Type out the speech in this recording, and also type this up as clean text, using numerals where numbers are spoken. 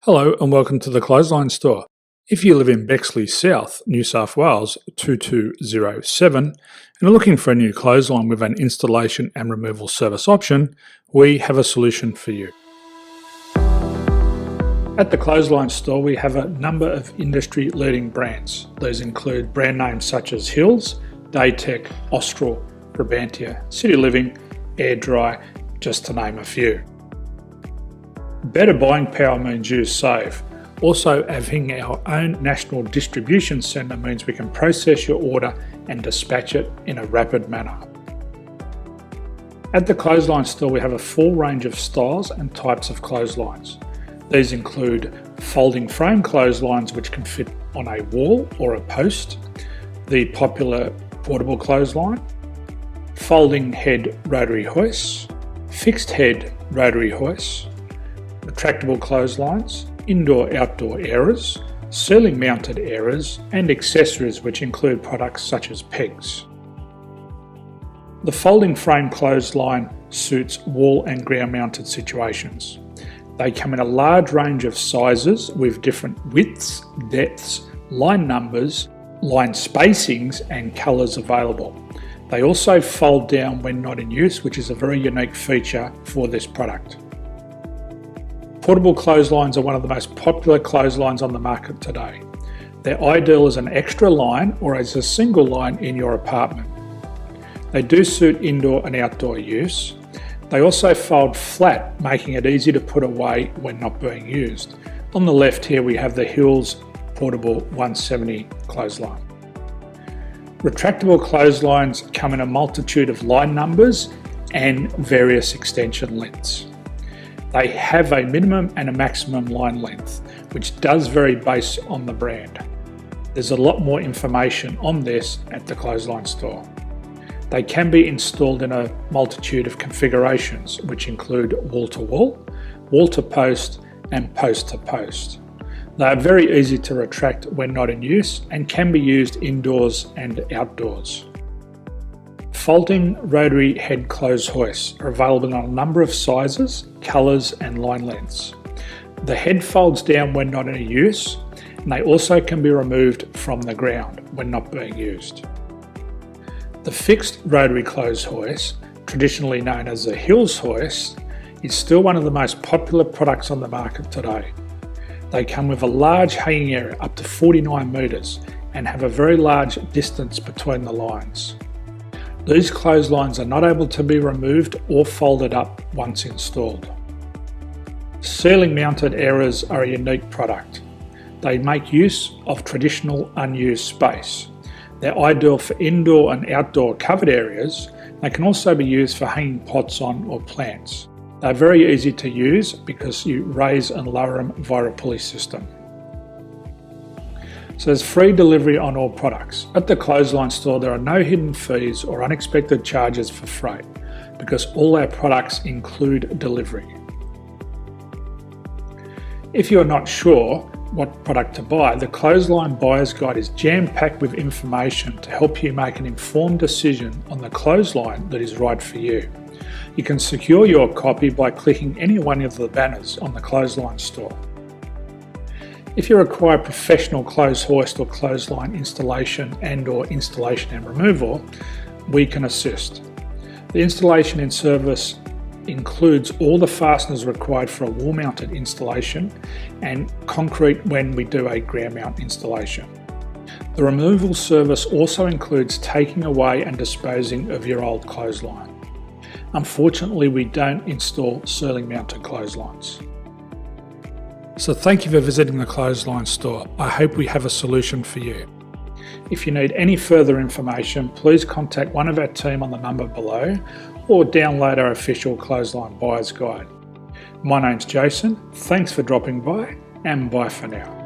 Hello and welcome to the Clothesline Store. If you live in Bexley South, New South Wales 2207 and are looking for a new clothesline with an installation and removal service option, we have a solution for you. At the Clothesline Store we have a number of industry leading brands. These include brand names such as Hills, Daytech, Austral, Brabantia, City Living, Air Dry, just to name a few. Better buying power means you save. Also, having our own national distribution centre means we can process your order and dispatch it in a rapid manner. At the Clothesline Store we have a full range of styles and types of clotheslines. These include folding frame clotheslines which can fit on a wall or a post, the popular portable clothesline, folding head rotary hoists, fixed head rotary hoists, retractable clotheslines, indoor-outdoor airers, ceiling mounted airers and accessories which include products such as pegs. The folding frame clothesline suits wall and ground mounted situations. They come in a large range of sizes with different widths, depths, line numbers, line spacings and colours available. They also fold down when not in use, which is a very unique feature for this product. Portable clotheslines are one of the most popular clotheslines on the market today. They're ideal as an extra line or as a single line in your apartment. They do suit indoor and outdoor use. They also fold flat, making it easy to put away when not being used. On the left here we have the Hills Portable 170 clothesline. Retractable clotheslines come in a multitude of line numbers and various extension lengths. They have a minimum and a maximum line length, which does vary based on the brand. There's a lot more information on this at the Clothesline Store. They can be installed in a multitude of configurations, which include wall-to-wall, wall-to-post and post-to-post. They are very easy to retract when not in use and can be used indoors and outdoors. Folding rotary head clothes hoists are available in a number of sizes, colours and line lengths. The head folds down when not in use and they also can be removed from the ground when not being used. The fixed rotary clothes hoist, traditionally known as the Hills hoist, is still one of the most popular products on the market today. They come with a large hanging area up to 49 metres and have a very large distance between the lines. These clotheslines are not able to be removed or folded up once installed. Ceiling mounted airers are a unique product. They make use of traditional unused space. They're ideal for indoor and outdoor covered areas. They can also be used for hanging pots on or plants. They're very easy to use because you raise and lower them via a pulley system. So there's free delivery on all products. At the Clothesline Store there are no hidden fees or unexpected charges for freight because all our products include delivery. If you're not sure what product to buy, the Clothesline Buyer's Guide is jam-packed with information to help you make an informed decision on the clothesline that is right for you. You can secure your copy by clicking any one of the banners on the Clothesline Store. If you require professional clothes hoist or clothesline installation and/or installation and removal, we can assist. The installation and service includes all the fasteners required for a wall-mounted installation and concrete when we do a ground mount installation. The removal service also includes taking away and disposing of your old clothesline. Unfortunately, we don't install ceiling mounted clotheslines. So thank you for visiting the Clothesline Store. I hope we have a solution for you. If you need any further information, please contact one of our team on the number below or download our official Clothesline Buyer's Guide. My name's Jason, thanks for dropping by and bye for now.